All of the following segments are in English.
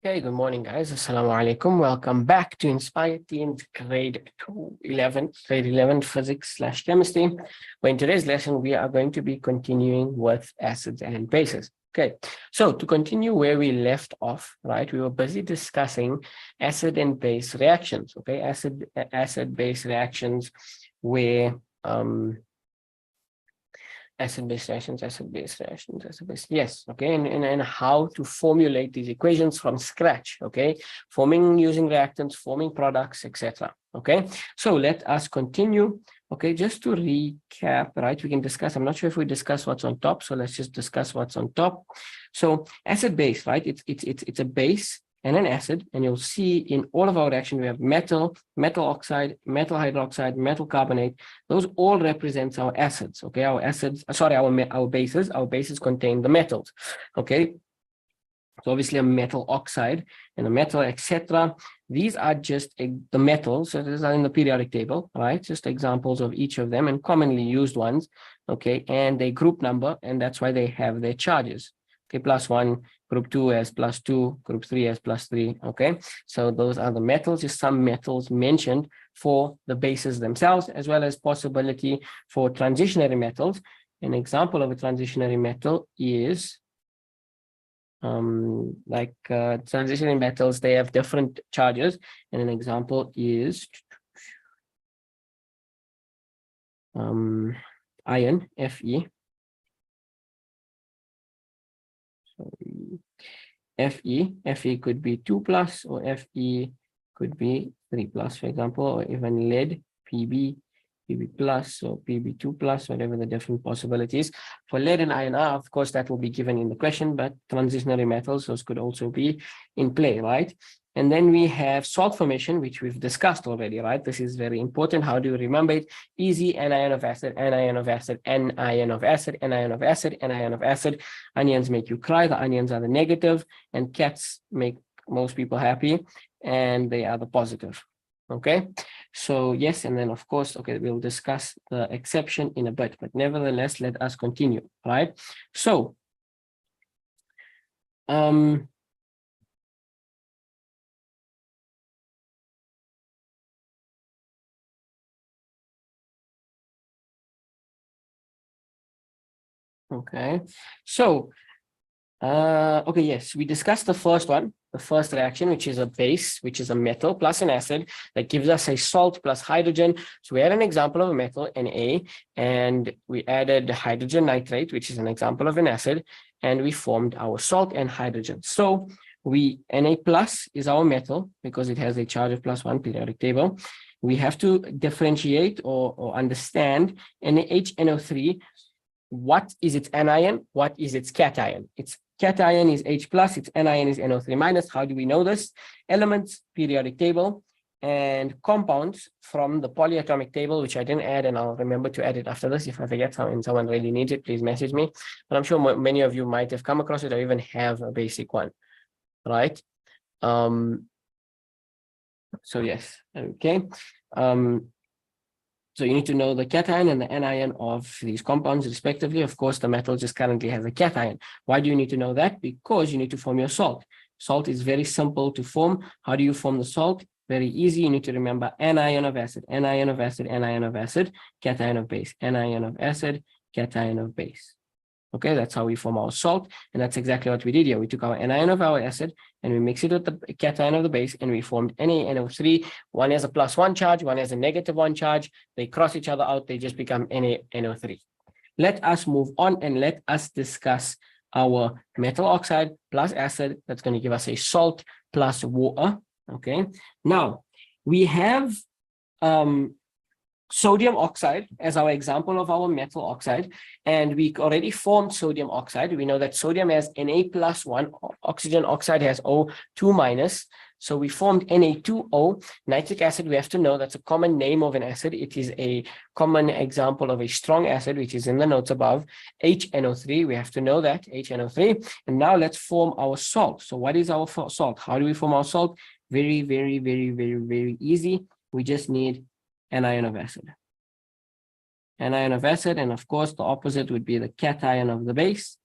Okay, good morning, guys. Assalamu alaikum. Welcome back to Inspire Teens grade 11 physics/chemistry. Where in today's lesson, we are going to be continuing with acids and bases. Okay, so to continue where we left off, right, we were busy discussing acid and base reactions. Okay, acid-base reactions where acid-base reactions, yes, okay, and how to formulate these equations from scratch, okay, forming using reactants, forming products, etc. Okay, so let us continue. Okay, just to recap, right, we can discuss, I'm not sure if we discuss what's on top, so let's just discuss what's on top. So acid-base, right, it's a base and an acid, and you'll see in all of our reactions we have metal oxide, metal hydroxide, metal carbonate. Those all represent our acids. Okay, our acids, sorry, our bases. Our bases contain the metals. Okay, so obviously a metal oxide and a metal, etc. These are just the metals. So these are in the periodic table, right? Just examples of each of them and commonly used ones. Okay, and they group number, and that's why they have their charges. Okay, +1, group 2 has +2, group 3 has +3. Okay, so those are the metals, just some metals mentioned for the bases themselves, as well as possibility for transitionary metals. An example of a transitionary metal is transitionary metals, they have different charges, and an example is iron, Fe. Fe could be 2+, or Fe could be 3+, for example, or even lead, Pb plus, or Pb2+, whatever the different possibilities. For lead and iron, of course, that will be given in the question, but transitionary metals, those could also be in play, right? And then we have salt formation, which we've discussed already, right? This is very important. How do you remember it? Easy, anion of acid, anion of acid, anion of acid, anion of acid, anion of acid. Onions make you cry. The onions are the negative, and cats make most people happy, and they are the positive. Okay, so yes, and then of course, okay, we'll discuss the exception in a bit, but nevertheless, let us continue, right? So, okay, so okay, yes, we discussed the first one, the first reaction, which is a base, which is a metal plus an acid that gives us a salt plus hydrogen. So we had an example of a metal, Na, and we added hydrogen nitrate, which is an example of an acid, and we formed our salt and hydrogen. So Na plus is our metal because it has a charge of +1 periodic table. We have to differentiate or understand NaHNO3. What is its anion? What is its cation? Its cation is H+, its anion is NO3-. How do we know this? Elements, periodic table, and compounds from the polyatomic table, which I didn't add, and I'll remember to add it after this. If I forget and someone really needs it, please message me. But I'm sure many of you might have come across it or even have a basic one, right? So yes, okay. So you need to know the cation and the anion of these compounds respectively. Of course, the metal just currently has a cation. Why do you need to know that? Because you need to form your salt. Salt is very simple to form. How do you form the salt? Very easy. You need to remember anion of acid, anion of acid, anion of acid, cation of base, anion of acid, cation of base. Okay, that's how we form our salt. And that's exactly what we did here. We took our anion of our acid and we mix it with the cation of the base, and we formed NaNO3. One has a +1 charge, one has a -1 charge. They cross each other out. They just become NaNO3. Let us move on and let us discuss our metal oxide plus acid. That's going to give us a salt plus water. Okay. Now we have sodium oxide as our example of our metal oxide, and we already formed sodium oxide. We know that sodium has Na+1, oxygen oxide has O2-. So we formed Na2O. Nitric acid, we have to know that's a common name of an acid. It is a common example of a strong acid, which is in the notes above. HNO3, we have to know that, HNO3. And now let's form our salt. So what is our salt? How do we form our salt? Very, very, very, very, very easy. We just need anion of acid. Anion of acid, and of course, the opposite would be the cation of the base.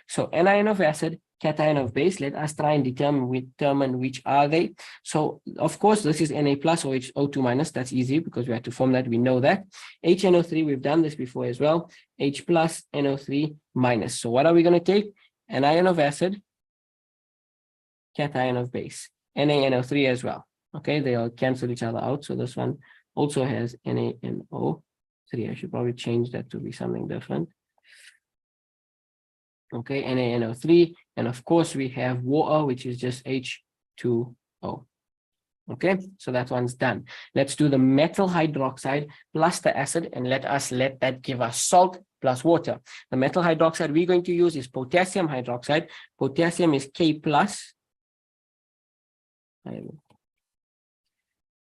So anion of acid cation of base. Let us try and determine which are they. So of course, this is Na plus or HO2 minus. That's easy because we have to form that. We know that. HNO3, we've done this before as well. H plus NO3 minus. So what are we going to take? Anion of acid, cation of base, NaNO3 as well. Okay, they all cancel each other out. So this one also has NaNO3. I should probably change that to be something different. Okay, NaNO3, and of course we have water, which is just H2O. Okay, so that one's done. Let's do the metal hydroxide plus the acid, and let that give us salt plus water. The metal hydroxide we're going to use is potassium hydroxide. Potassium is K plus.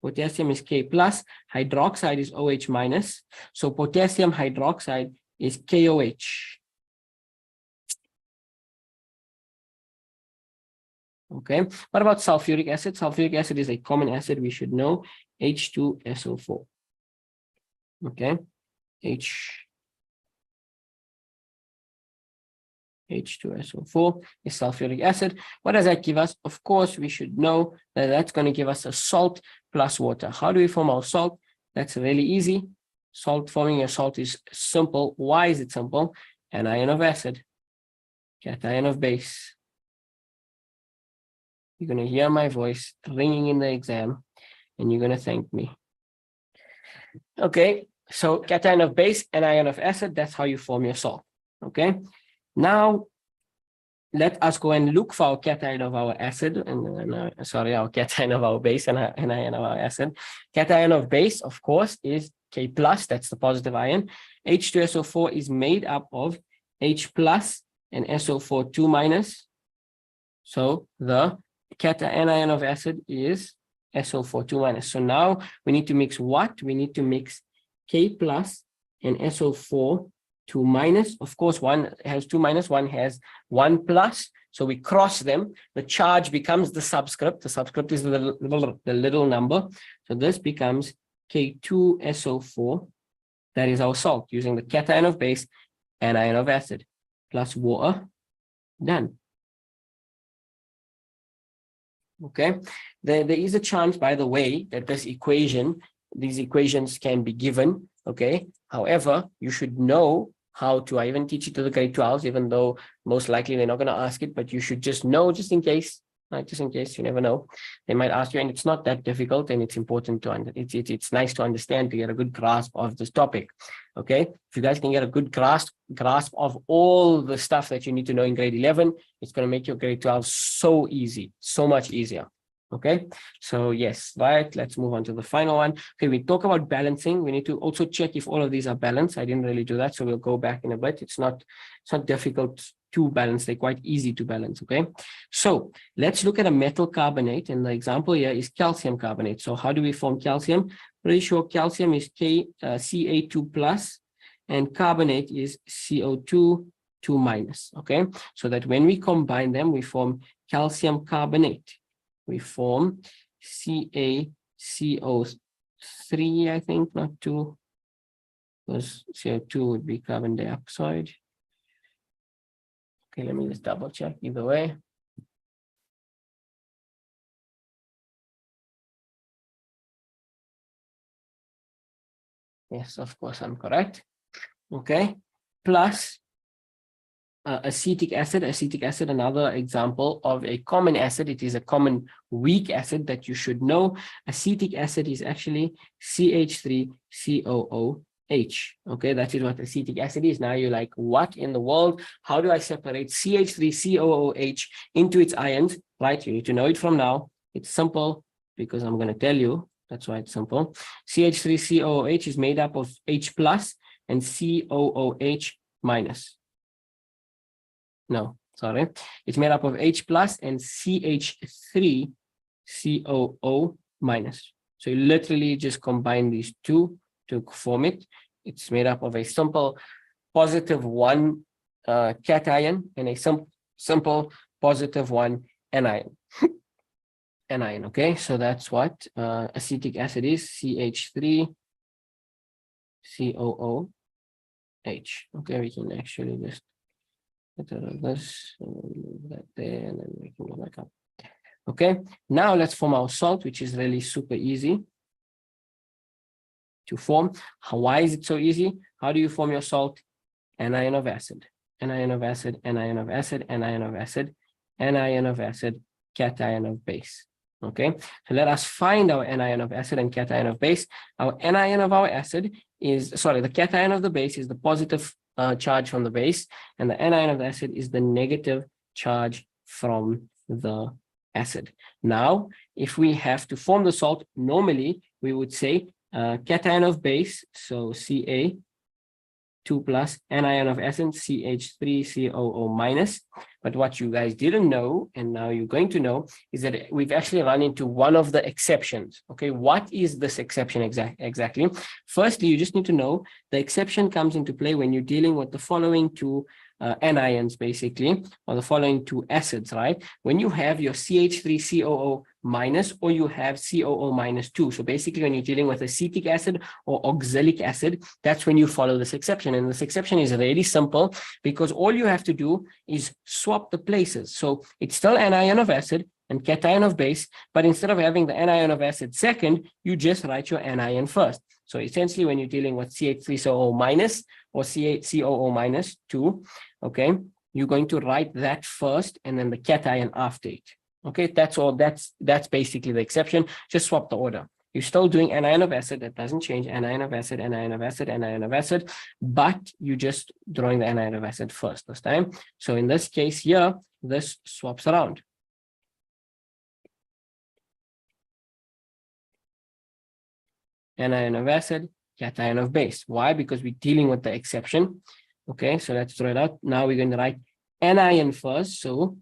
Potassium is K plus. Hydroxide is OH minus. So potassium hydroxide is KOH. Okay, what about sulfuric acid? Sulfuric acid is a common acid, we should know, H2SO4. Okay, H2SO4 is sulfuric acid. What does that give us? Of course, we should know that that's going to give us a salt plus water. How do we form our salt? That's really easy. Forming a salt is simple. Why is it simple? Anion of acid, cation of base. You're going to hear my voice ringing in the exam, and you're going to thank me. Okay, so cation of base, anion of acid, that's how you form your salt. Okay, now let us go and look for our cation of our acid, our cation of our base and anion of our acid. Cation of base, of course, is K plus, that's the positive ion. H2SO4 is made up of H plus and SO4 2 minus. So the cation of acid is SO4 2 minus. So now we need to mix what? We need to mix K plus and SO4 2 minus. Of course, one has 2 minus, one has 1 plus. So we cross them. The charge becomes the subscript. The subscript is the little number. So this becomes K2SO4. That is our salt using the cation of base, anion of acid, plus water. Done. Okay, there is a chance, by the way, that these equations can be given. Okay, however, you should know how to. I even teach it to the grade 12s, even though most likely they're not going to ask it, but you should just know, just in case, right? Just in case, you never know. They might ask you, and it's not that difficult, and it's important to it's nice to understand, to get a good grasp of this topic. Okay, if you guys can get a good grasp of all the stuff that you need to know in grade 11, it's going to make your grade 12 so easy, so much easier. Okay, so yes, right, let's move on to the final one. Okay, we talk about balancing. We need to also check if all of these are balanced. I didn't really do that, so we'll go back in a bit. It's not difficult to balance. They're quite easy to balance. Okay, so let's look at a metal carbonate, and the example here is calcium carbonate. So how do we form calcium? Pretty sure calcium is Ca2 plus, and carbonate is CO2 2 minus. Okay, so that when we combine them, we form calcium carbonate. We form CaCO3, I think, not 2, because CO2 would be carbon dioxide. Okay, let me just double check either way. Yes, of course, I'm correct. Okay, plus acetic acid. Acetic acid, another example of a common acid. It is a common weak acid that you should know. Acetic acid is actually CH3COOH. Okay, that is what acetic acid is. Now you're like, what in the world? How do I separate CH3COOH into its ions? Right, you need to know it from now. It's simple because I'm going to tell you. That's why it's simple. CH3COOH is made up of H plus and COOH minus. No, sorry. It's made up of H plus and CH3COO minus. So you literally just combine these two to form it. It's made up of a simple positive 1 cation and a simple positive 1 anion. Anion, okay? So that's what acetic acid is, CH3COOH. Okay, we can actually just this, that there, and then we can go back up. Okay, now let's form our salt, which is really super easy to form. Why is it so easy? How do you form your salt? Anion of acid, anion of acid, anion of acid, anion of acid, anion of acid, cation of base. Okay, so let us find our anion of acid and cation of base. Our anion of our acid is, sorry, the cation of the base is the positive charge from the base, and the anion of the acid is the negative charge from the acid. Now, if we have to form the salt, normally we would say cation of base, so Ca 2 plus, anion of acid, CH3COO minus. But what you guys didn't know, and now you're going to know, is that we've actually run into one of the exceptions. Okay, what is this exception exactly? Firstly, you just need to know the exception comes into play when you're dealing with the following two anions, basically, or the following two acids, right? When you have your CH3COO minus, or you have COO minus 2. So basically, when you're dealing with acetic acid or oxalic acid, that's when you follow this exception. And this exception is really simple because all you have to do is swap the places. So it's still anion of acid and cation of base, but instead of having the anion of acid second, you just write your anion first. So essentially, when you're dealing with CH3COO minus or COO minus 2, okay, you're going to write that first and then the cation after it. Okay, that's all. That's basically the exception. Just swap the order. You're still doing anion of acid. That doesn't change. Anion of acid, anion of acid, anion of acid, but you're just drawing the anion of acid first this time. So in this case here, this swaps around. Anion of acid, cation of base. Why? Because we're dealing with the exception. Okay, so let's draw it out. Now we're going to write anion first. So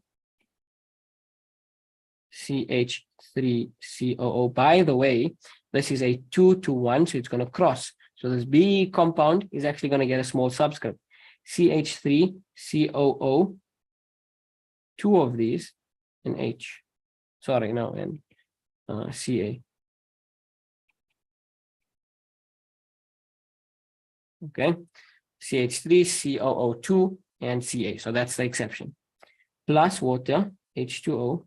CH3COO. By the way, this is a 2 to 1, so it's going to cross. So this B compound is actually going to get a small subscript. CH3COO, 2 of these, and H. Sorry, no, and Ca. Okay, CH3COO2 and Ca. So that's the exception. Plus water, H2O.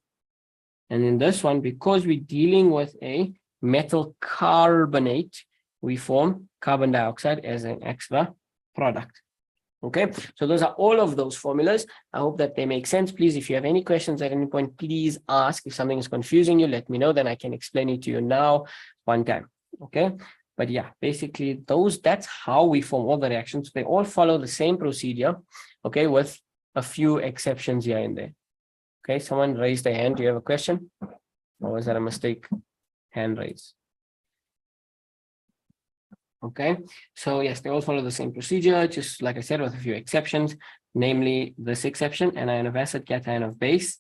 And in this one, because we're dealing with a metal carbonate, we form carbon dioxide as an extra product. Okay, so those are all of those formulas. I hope that they make sense. Please, if you have any questions at any point, please ask. If something is confusing you, let me know, then I can explain it to you now one time. Okay, but yeah, basically that's how we form all the reactions. They all follow the same procedure, okay, with a few exceptions here and there. Okay, someone raised their hand. Do you have a question? Or was that a mistake? Hand raise. Okay, so yes, they all follow the same procedure, just like I said, with a few exceptions, namely this exception, anion of acid, cation of base.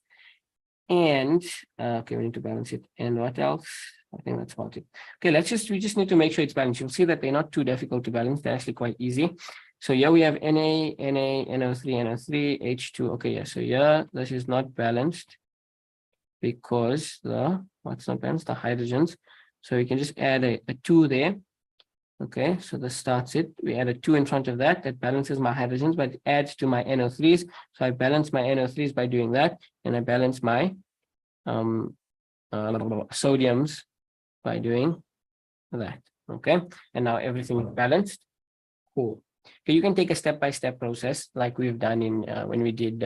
And okay, we need to balance it. And what else? I think that's about it. Okay, we just need to make sure it's balanced. You'll see that they're not too difficult to balance. They're actually quite easy. So here we have Na, NO3, NO3, H2. Okay, yeah, so here this is not balanced because what's not balanced? The hydrogens. So we can just add a 2 there. Okay, so this starts it. We add a 2 in front of that. That balances my hydrogens, but it adds to my NO3s. So I balance my NO3s by doing that, and I balance my sodiums by doing that. Okay, and now everything is balanced. Cool. Okay, you can take a step-by-step process like we've done in when we did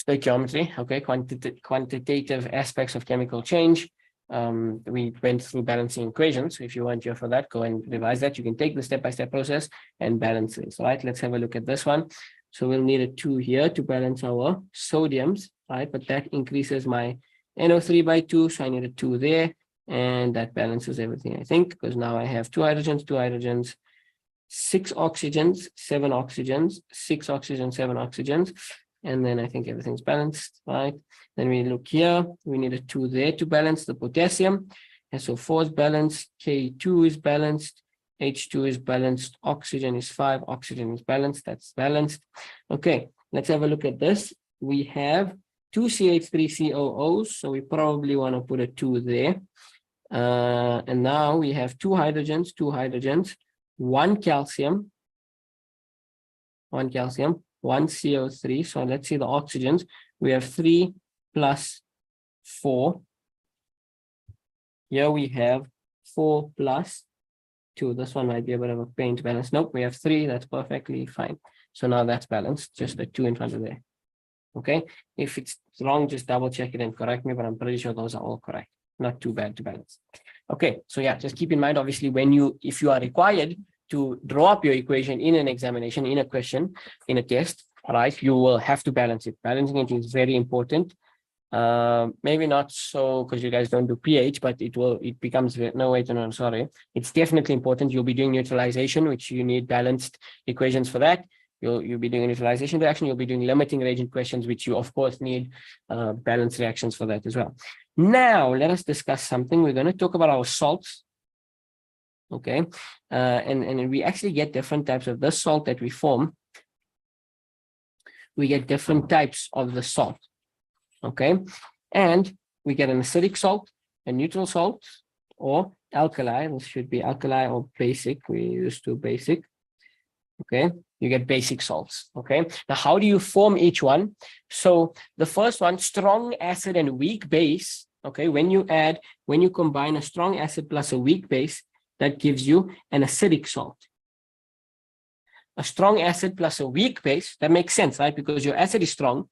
stoichiometry. Okay, quantitative aspects of chemical change. We went through balancing equations. So if you want here for that, go and revise that. You can take the step-by-step process and balance this. Right, let's have a look at this one. So we'll need a 2 here to balance our sodiums, right? But that increases my NO3 by 2, so I need a 2 there. And that balances everything, I think, because now I have 2 hydrogens, 6 oxygens, 7 oxygens, 6 oxygens, 7 oxygens. And then I think everything's balanced, right? Then we look here, we need a 2 there to balance the potassium. And so 4 is balanced, K2 is balanced, H2 is balanced, oxygen is 5, oxygen is balanced, that's balanced. Okay, let's have a look at this. We have 2 CH3COOs, so we probably want to put a 2 there. And now we have 2 hydrogens, 1 calcium, 1 calcium, 1 CO3. So let's see the oxygens. We have 3 plus 4. Here we have 4 plus 2. This one might be a bit of a pain to balance. Nope, we have 3. That's perfectly fine. So now that's balanced, just the 2 in front of there. Okay, if it's wrong, just double check it and correct me, but I'm pretty sure those are all correct. Not too bad to balance. Okay, so yeah, just keep in mind, obviously, if you are required to draw up your equation in an examination, in a question, in a test, right, you will have to balance it. Balancing it is very important. Maybe not so because you guys don't do pH, but it becomes, no, wait, no, sorry. It's definitely important. You'll be doing neutralization, which you need balanced equations for that. You'll be doing a neutralization reaction. You'll be doing limiting reagent questions, which you, of course, need balanced reactions for that as well. Now, let us discuss something. We're going to talk about our salts. Okay. And we actually get different types of the salt that we form. We get different types of the salt. Okay. And we get an acidic salt, a neutral salt, or alkali. This should be alkali or basic. We used to basic. Okay, you get basic salts. Okay, now how do you form each one? So the first one, strong acid and weak base. Okay, when you combine a strong acid plus a weak base, that gives you an acidic salt. A strong acid plus a weak base, that makes sense, right? Because your acid is strong,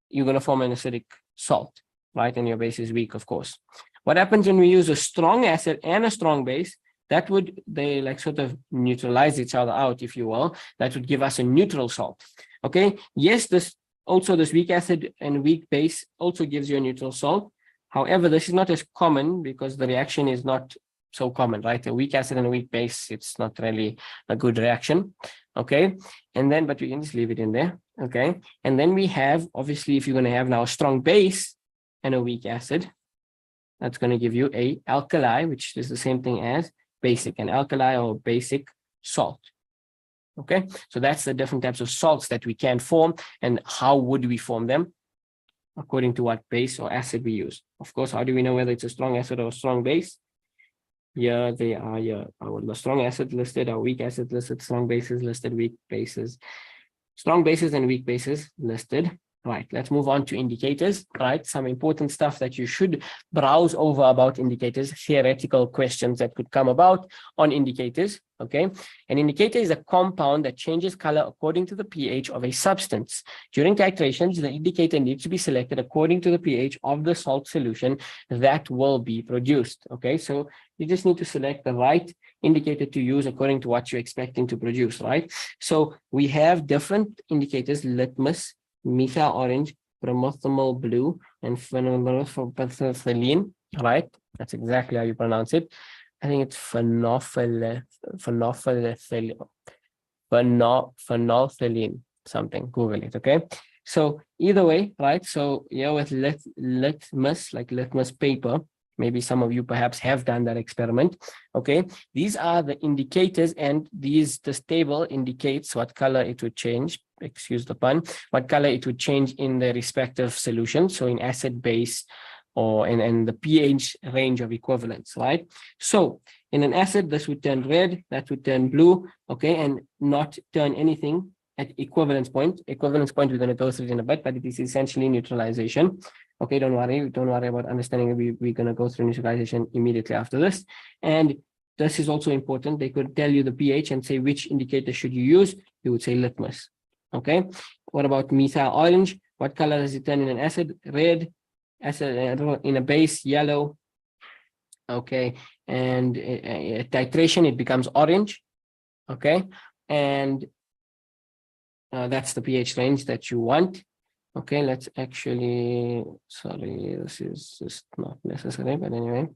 you're going to form an acidic salt, right? And your base is weak, of course. What happens when we use a strong acid and a strong base? They like sort of neutralize each other out, if you will. That would give us a neutral salt. Okay. Yes, this weak acid and weak base also gives you a neutral salt. However, this is not as common because the reaction is not so common, right? A weak acid and a weak base, it's not really a good reaction. Okay. And then, but we can just leave it in there. Okay. And then we have, obviously, if you're going to have now a strong base and a weak acid, that's going to give you a alkali, which is the same thing as basic, an alkali or basic salt. Okay, so that's the different types of salts that we can form, and how would we form them? According to what base or acid we use. Of course, how do we know whether it's a strong acid or a strong base? Here they are, here the strong acid listed, our weak acid listed, strong bases listed, weak bases, strong bases and weak bases listed. Right, let's move on to indicators, right? Some important stuff that you should browse over about indicators, theoretical questions that could come about on indicators, okay? An indicator is a compound that changes color according to the pH of a substance. During titrations, the indicator needs to be selected according to the pH of the salt solution that will be produced, okay? So you just need to select the right indicator to use according to what you're expecting to produce, right? So we have different indicators: litmus, methyl orange, bromoethanol blue, and phenolphthalein, right? That's exactly how you pronounce it. I think it's phenolphthalein, something. Google it, okay? So either way, right? So yeah, with litmus, like litmus paper, maybe some of you perhaps have done that experiment. Okay, these are the indicators, and this table indicates what color it would change, excuse the pun, what color it would change in the respective solution. So in acid, base, or in the pH range of equivalence, right? So in an acid, this would turn red, that would turn blue, okay, and not turn anything at equivalence point. Equivalence point, we're going to go through it in a bit, but it is essentially neutralization. Okay, don't worry about understanding. We're going to go through neutralization immediately after this. And this is also important. They could tell you the pH and say which indicator should you use. You would say litmus. Okay, what about methyl orange? What color does it turn in an acid? Red. Acid in a base, yellow. Okay, and at titration, it becomes orange. Okay, and that's the pH range that you want. Okay, let's actually, sorry, this is just not necessary, but anyway.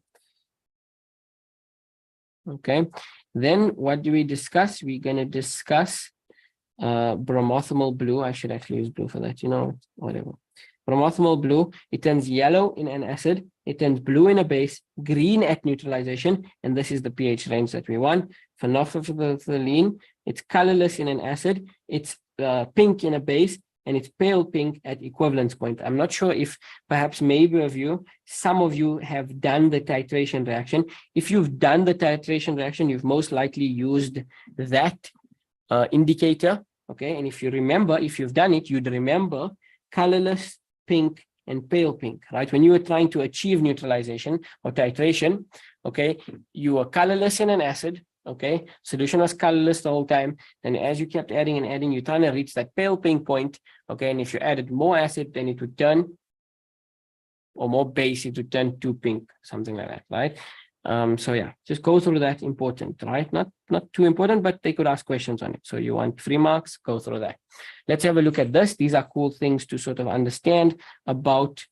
Okay, then what do we discuss? We're going to discuss bromoethanol blue. I should actually use blue for that, you know, whatever. Bromoethanol blue, it turns yellow in an acid, it turns blue in a base, green at neutralization, and this is the pH range that we want. Phenolphthalein, it's colorless in an acid, it's pink in a base, and it's pale pink at equivalence point. I'm not sure if perhaps some of you have done the titration reaction. If you've done the titration reaction, you've most likely used that indicator, Okay, and if you remember, if you've done it, you'd remember colorless, pink, and pale pink, right? When you were trying to achieve neutralization or titration, okay, you were colorless in an acid, okay, solution was colorless the whole time, and as you kept adding and adding, you're trying to reach that pale pink point, okay, and if you added more acid, then it would turn, or more base, it would turn to pink, something like that, right? So yeah, just go through that, important, right? Not too important, but they could ask questions on it. So you want 3 marks, go through that. Let's have a look at this. These are cool things to sort of understand about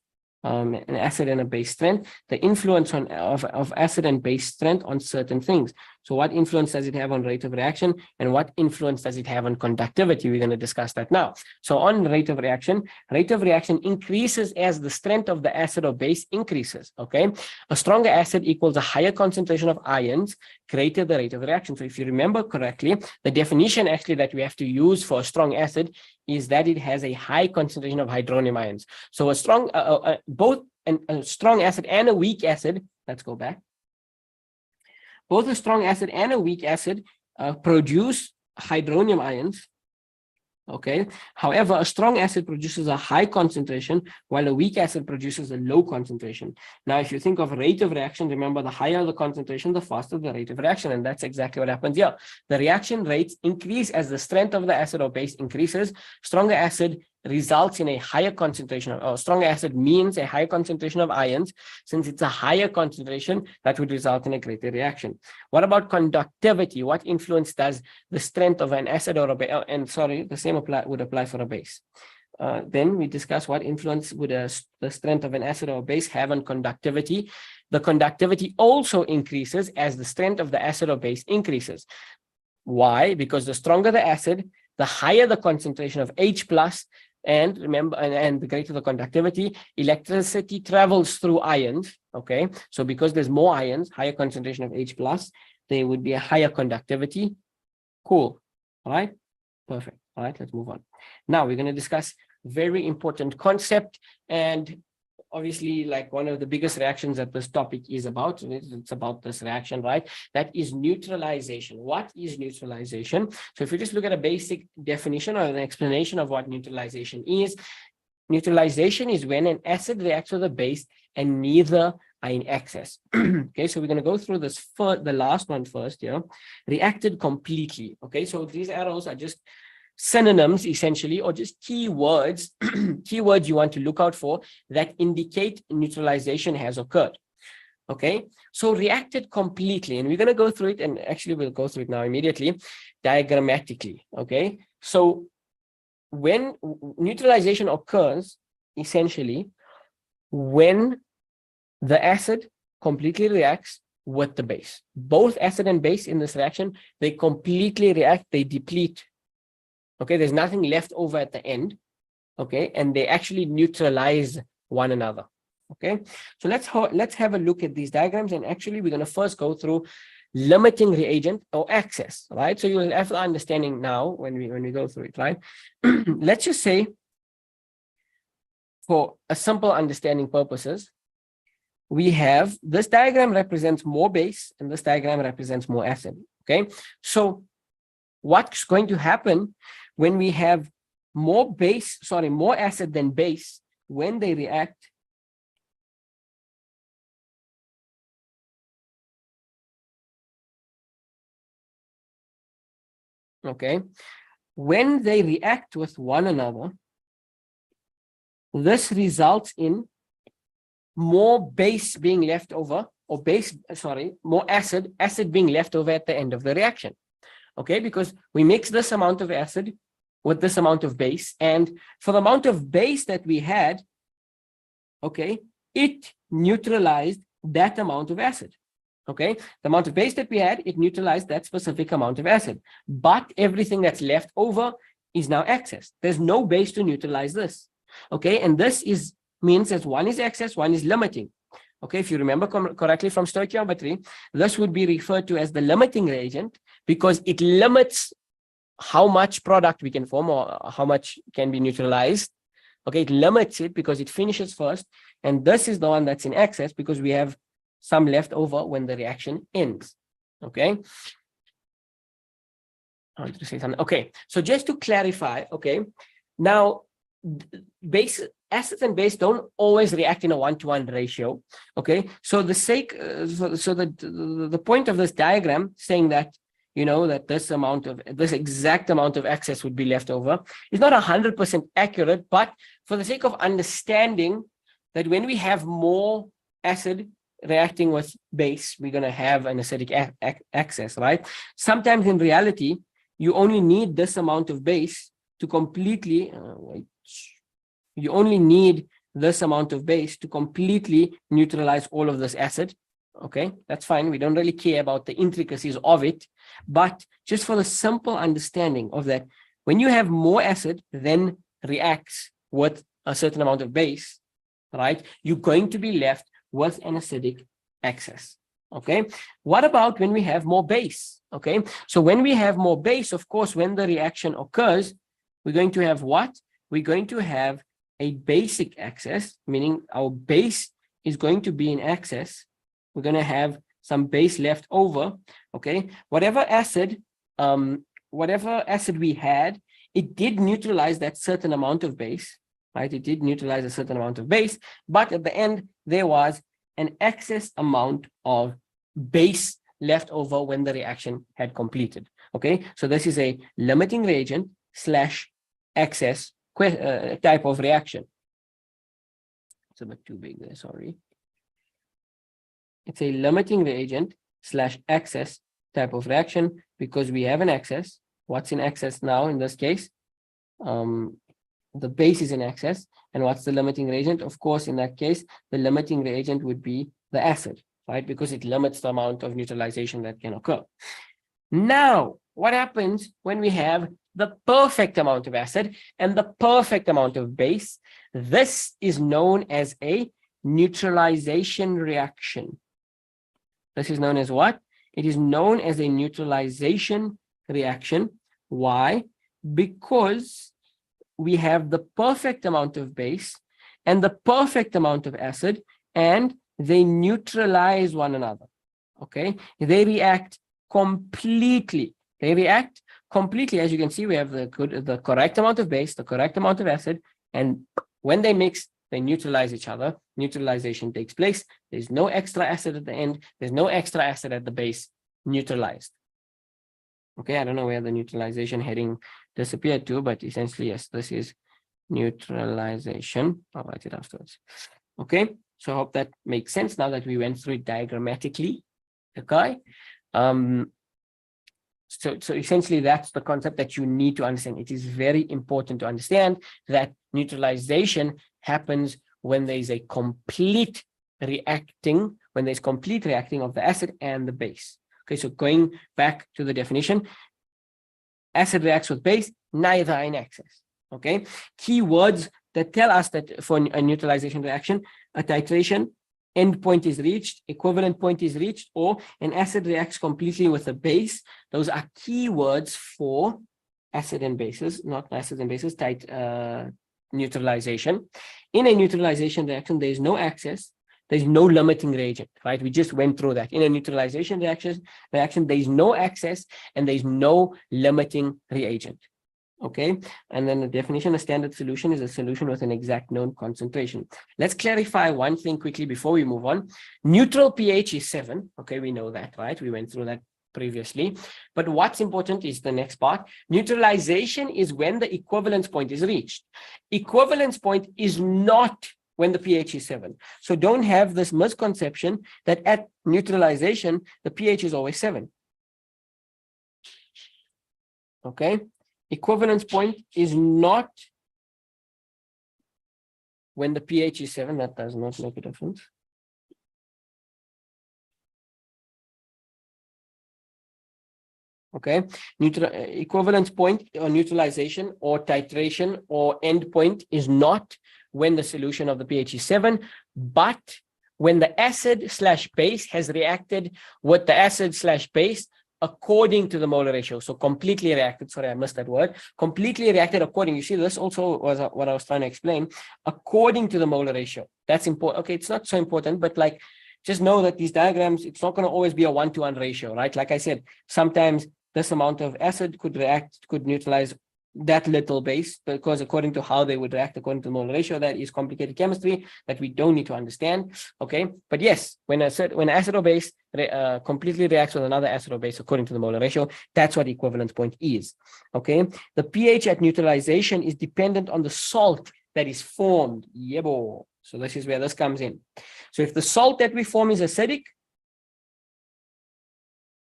an acid and a base strength, the influence of acid and base strength on certain things. So what influence does it have on rate of reaction, and what influence does it have on conductivity? We're going to discuss that now. So on rate of reaction increases as the strength of the acid or base increases, okay? A stronger acid equals a higher concentration of ions, greater the rate of reaction. So if you remember correctly, the definition actually that we have to use for a strong acid is that it has a high concentration of hydronium ions. So a strong, both a strong acid and a weak acid, let's go back. Both a strong acid and a weak acid produce hydronium ions. Okay. However, a strong acid produces a high concentration, while a weak acid produces a low concentration. Now, if you think of rate of reaction, remember the higher the concentration, the faster the rate of reaction. And that's exactly what happens here. The reaction rates increase as the strength of the acid or base increases. Stronger acid results in a higher concentration, or stronger acid means a higher concentration of ions. Since it's a higher concentration, that would result in a greater reaction. What about conductivity? What influence does the strength of an acid or a base, and sorry, the same would apply for a base. Then we discuss what influence would the strength of an acid or a base have on conductivity. The conductivity also increases as the strength of the acid or base increases. Why? Because the stronger the acid, the higher the concentration of H plus, and remember, and the greater the conductivity, electricity travels through ions. Okay, so because there's more ions, higher concentration of H plus, there would be a higher conductivity. Cool. All right, perfect. All right, let's move on. Now we're going to discuss very important concept, and obviously, like one of the biggest reactions that this topic is about, it's about this reaction, right? That is neutralization. What is neutralization? So if you just look at a basic definition or an explanation of what neutralization is when an acid reacts with a base and neither are in excess. Okay, so we're going to go through this the last one first, yeah. Reacted completely. Okay, so these arrows are just synonyms essentially, or just keywords, keywords you want to look out for that indicate neutralization has occurred. Okay, so reacted completely, and we're going to go through it, and actually we'll go through it now immediately, diagrammatically. Okay, so when neutralization occurs, essentially, when the acid completely reacts with the base. Both acid and base in this reaction, they completely react, they deplete. Okay, there's nothing left over at the end. Okay, and they actually neutralize one another. Okay, so let's have a look at these diagrams, and actually we're going to first go through limiting reagent or access, right? So you'll have the understanding now when we go through it, right? Let's just say, for a simple understanding purposes, we have this diagram represents more base and this diagram represents more acid. Okay, so what's going to happen when we have more acid than base when they react? Okay, when they react with one another, this results in more base being left over, or more acid being left over at the end of the reaction. Okay, because we mix this amount of acid with this amount of base, and for the amount of base that we had, okay, it neutralized that amount of acid. Okay, the amount of base that we had, it neutralized that specific amount of acid, but everything that's left over is now excess. There's no base to neutralize this. Okay, and this means that one is excess, one is limiting. Okay, if you remember correctly from stoichiometry, this would be referred to as the limiting reagent because it limits how much product we can form or how much can be neutralized. Okay, it limits it because it finishes first, and this is the one that's in excess because we have some left over when the reaction ends. Okay. I wanted to say something. Okay, so just to clarify, okay, now acids and base don't always react in a 1-to-1 ratio. Okay, so the point of this diagram saying that, you know, that this exact amount of excess would be left over is not 100% accurate, but for the sake of understanding that when we have more acid reacting with base, we're going to have an acidic excess, right? Sometimes in reality, you only need this amount of base to completely, you only need this amount of base to completely neutralize all of this acid. Okay, that's fine. We don't really care about the intricacies of it, but just for the simple understanding of that, when you have more acid than reacts with a certain amount of base, right, you're going to be left with an acidic excess. Okay, what about when we have more base? Okay, so when we have more base, of course, when the reaction occurs, we're going to have what? We're going to have a basic excess, meaning our base is going to be in excess. We're going to have some base left over. Okay, whatever acid we had, it did neutralize that certain amount of base, right? It did neutralize a certain amount of base, but at the end, there was an excess amount of base left over when the reaction had completed. Okay, so this is a limiting reagent / excess type of reaction. It's a bit too big there, sorry. It's a limiting reagent / excess type of reaction because we have an excess. What's in excess now in this case? The base is in excess. And what's the limiting reagent? Of course, in that case, the limiting reagent would be the acid, right? Because it limits the amount of neutralization that can occur. Now, what happens when we have the perfect amount of acid and the perfect amount of base? This is known as a neutralization reaction. This is known as what? It is known as a neutralization reaction. Why? Because we have the perfect amount of base and the perfect amount of acid, and they neutralize one another. Okay, they react completely. They react completely. As you can see, we have the correct amount of base, the correct amount of acid, and when they mix, they neutralize each other. Neutralization takes place. There's no extra acid at the end. There's no extra acid at the base. Neutralized. Okay, I don't know where the neutralization heading disappeared to, but essentially, yes, this is neutralization. I'll write it afterwards. Okay, so I hope that makes sense now that we went through it diagrammatically. Okay. So essentially, that's the concept that you need to understand. It is very important to understand that neutralization happens when there is a complete reacting, when there's complete reacting of the acid and the base. Okay, so going back to the definition, acid reacts with base, neither are in excess. Okay, key words that tell us that for a neutralization reaction, a titration end point is reached, equivalent point is reached, or an acid reacts completely with a base. Those are key words for acid and bases, not acids and bases, tight neutralization. In a neutralization reaction, there is no excess, there's no limiting reagent, right? We just went through that. In a neutralization reaction, there is no excess and there's no limiting reagent. Okay, and then the definition of standard solution is a solution with an exact known concentration. Let's clarify one thing quickly before we move on. Neutral pH is 7. Okay, we know that, right? We went through that previously. But what's important is the next part. Neutralization is when the equivalence point is reached. Equivalence point is not when the pH is 7. So don't have this misconception that at neutralization, the pH is always 7. Okay. Equivalence point is not when the pH is 7. That does not make a difference. Okay, equivalence point or neutralization or titration or end point is not when the solution of the pH is 7, but when the acid/base has reacted with the acid/base according to the molar ratio. So completely reacted, sorry, I missed that word. Completely reacted according, you see, this also was what I was trying to explain, according to the molar ratio. That's important. Okay, it's not so important, but like, just know that these diagrams, it's not going to always be a 1-to-1 ratio, right? Like I said, sometimes this amount of acid could neutralize that little base, because according to how they would react according to the molar ratio, that is complicated chemistry that we don't need to understand. Okay, but yes, when acid or base completely reacts with another acid or base according to the molar ratio, that's what the equivalence point is. Okay, the pH at neutralization is dependent on the salt that is formed. Yebo. So this is where this comes in. So if the salt that we form is acidic,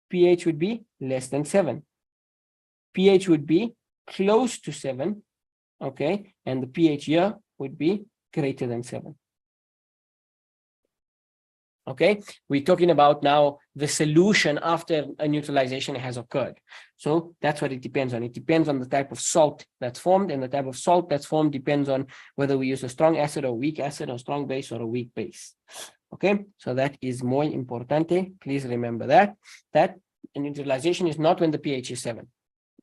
pH would be less than 7. pH would be close to 7, okay, and the pH here would be greater than 7. Okay, we're talking about now the solution after a neutralization has occurred. So that's what it depends on. It depends on the type of salt that's formed, and the type of salt that's formed depends on whether we use a strong acid or weak acid, or strong base or a weak base. Okay, so that is muy importante. Please remember that a neutralization is not when the pH is 7.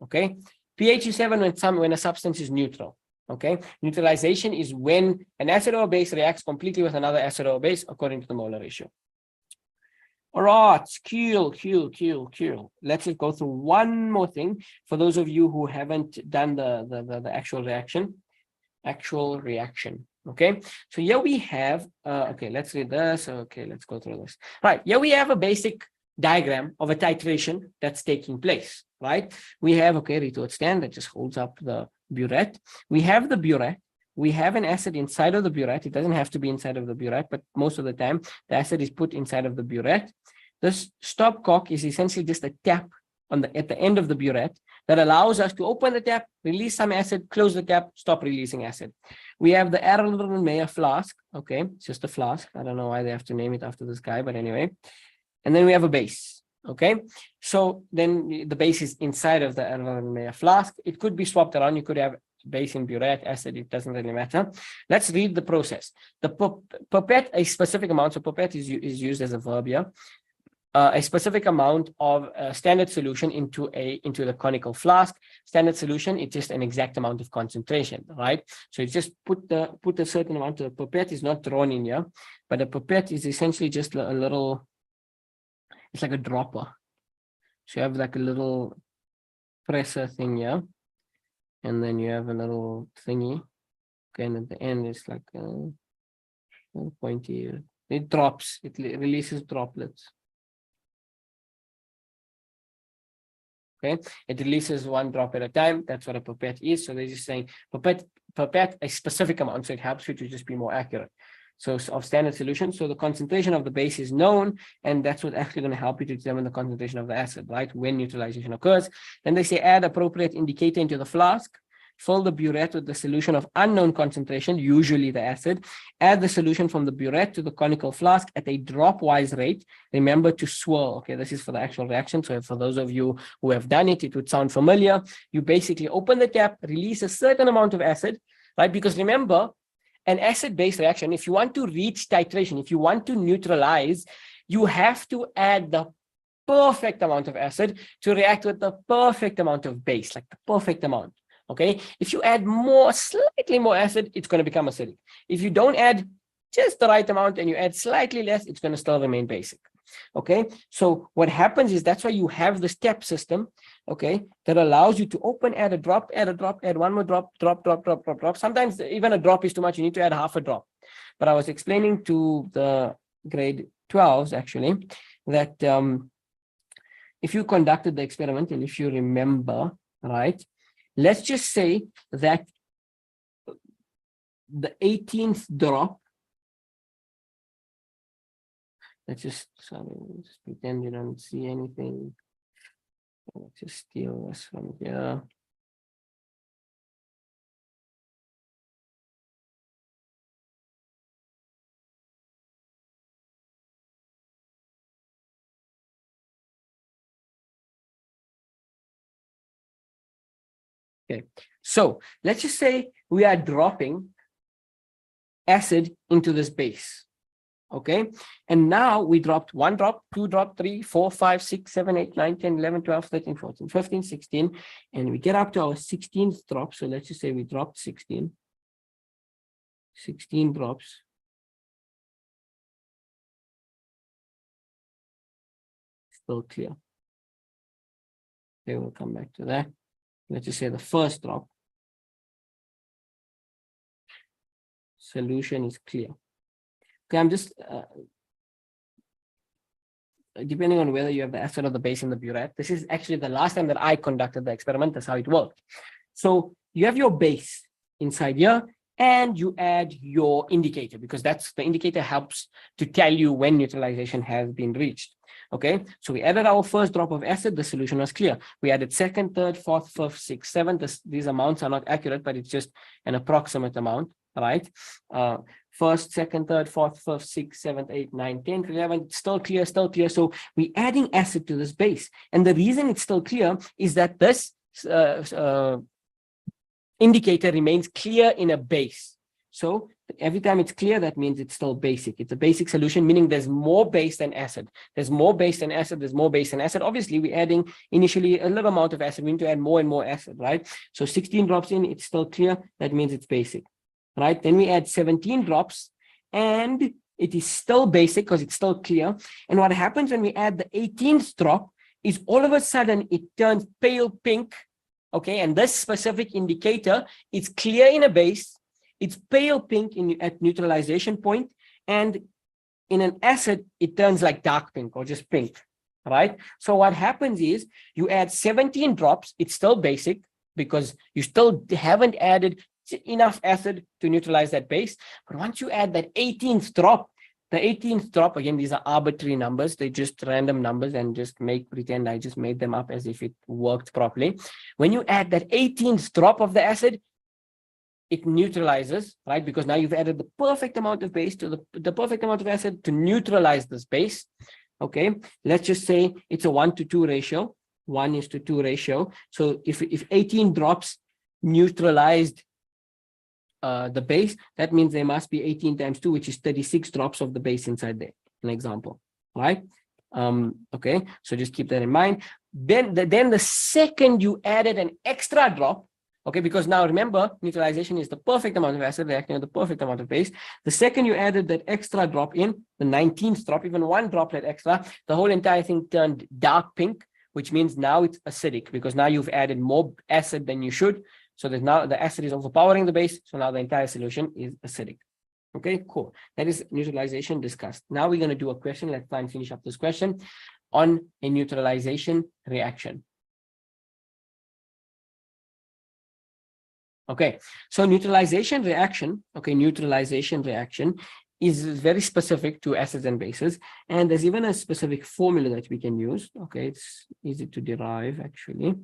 Okay, pH is 7 when a substance is neutral. Okay, neutralization is when an acid or base reacts completely with another acid or base according to the molar ratio. All right, cool. Let's just go through one more thing for those of you who haven't done the actual reaction. Okay, so here we have okay, let's read this. Okay, let's go through this. Right, here we have a basic diagram of a titration that's taking place. Right, we have, okay, retort stand that just holds up the burette. We have the burette. We have an acid inside of the burette. It doesn't have to be inside of the burette, but most of the time the acid is put inside of the burette. This stopcock is essentially just a tap at the end of the burette that allows us to open the tap, release some acid, close the tap, stop releasing acid. We have the Erlenmeyer flask. Okay, it's just a flask. I don't know why they have to name it after this guy, but anyway. And then we have a base. Okay, so then the base is inside of the Erlenmeyer flask. It could be swapped around. You could have base in burette, acid, it doesn't really matter. Let's read the process. The pipette, a specific amount, so pipette is used as a verb here. A specific amount of standard solution into the conical flask. Standard solution, it's just an exact amount of concentration, right? So it's just put a certain amount. The pipette is not drawn in here, but a pipette is essentially just a little, it's like a dropper. So you have like a little presser thing here, and then you have a little thingy. Okay, and at the end it's like a pointy. It drops. It releases droplets. Okay, it releases one drop at a time. That's what a pipette is. So they're just saying pipette a specific amount, so it helps you to just be more accurate. So of standard solution, so the concentration of the base is known, and that's what's actually going to help you to determine the concentration of the acid, right? When neutralization occurs. Then they say add appropriate indicator into the flask. Fill the burette with the solution of unknown concentration, usually the acid. Add the solution from the burette to the conical flask at a drop-wise rate. Remember to swirl. Okay, this is for the actual reaction. So for those of you who have done it, it would sound familiar. You basically open the tap, release a certain amount of acid, right? Because remember, an acid-base reaction, if you want to reach titration, if you want to neutralize, you have to add the perfect amount of acid to react with the perfect amount of base, like the perfect amount. Okay, if you add slightly more acid, it's going to become acidic. If you don't add just the right amount and you add slightly less, it's going to still remain basic. Okay, so what happens is that's why you have the step system, okay, that allows you to open, add a drop, add one more drop. Sometimes even a drop is too much. You need to add half a drop. But I was explaining to the grade 12s actually that if you conducted the experiment and if you remember, right, let's just say that the 18th drop, let's just pretend you don't see anything. Let's just steal this from here. Okay, so let's just say we are dropping acid into this base. Okay, and now we dropped 1 drop, 2 drop, 3, 4, 5, 6, 7, 8, 9, 10, 11, 12, 13, 14, 15, 16, and we get up to our 16th drop. So let's just say we dropped 16 drops. Still clear. Okay, we'll come back to that. Let's just say the first drop. Solution is clear. Okay, I'm just depending on whether you have the acid or the base in the burette. This is actually the last time that I conducted the experiment. That's how it worked. So you have your base inside here, and you add your indicator, because that's the indicator helps to tell you when neutralization has been reached. Okay, so we added our first drop of acid, the solution was clear. We added second, third, fourth, fifth, sixth, seventh. These amounts are not accurate, but it's just an approximate amount, right? First, second, third, fourth, fifth, sixth, seventh, eighth, ninth, 10th, 11th, still clear, still clear. So we're adding acid to this base. And the reason it's still clear is that this indicator remains clear in a base. So every time it's clear, that means it's still basic. It's a basic solution, meaning there's more base than acid. There's more base than acid. There's more base than acid. Obviously, we're adding initially a little amount of acid. We need to add more and more acid, right? So 16 drops in, it's still clear. That means it's basic, right? Then we add 17 drops, and it is still basic because it's still clear. And what happens when we add the 18th drop is all of a sudden it turns pale pink. Okay, and this specific indicator is clear in a base. It's pale pink at neutralization point, and in an acid, it turns like dark pink or just pink, right? So what happens is you add 17 drops, it's still basic because you still haven't added enough acid to neutralize that base. But once you add that 18th drop, the 18th drop, again, these are arbitrary numbers. They're just random numbers, and just pretend I just made them up as if it worked properly. When you add that 18th drop of the acid, it neutralizes, right? Because now you've added the perfect amount of base to the perfect amount of acid to neutralize this base. Okay, let's just say it's a 1:2 ratio, 1:2 ratio. So if 18 drops neutralized the base, that means there must be 18 times 2, which is 36 drops of the base inside there, an example, right? Okay, so just keep that in mind. Then the second you added an extra drop, okay, because now remember, neutralization is the perfect amount of acid reacting with the perfect amount of base. The second you added that extra drop in, the 19th drop, even one droplet extra, the whole entire thing turned dark pink, which means now it's acidic, because now you've added more acid than you should. So there's now the acid is overpowering the base. So now the entire solution is acidic. Okay, cool. That is neutralization discussed. Now we're going to do a question. Let's try and finish up this question on a neutralization reaction. Okay, so neutralization reaction, neutralization reaction is very specific to acids and bases. And there's even a specific formula that we can use. Okay, it's easy to derive actually.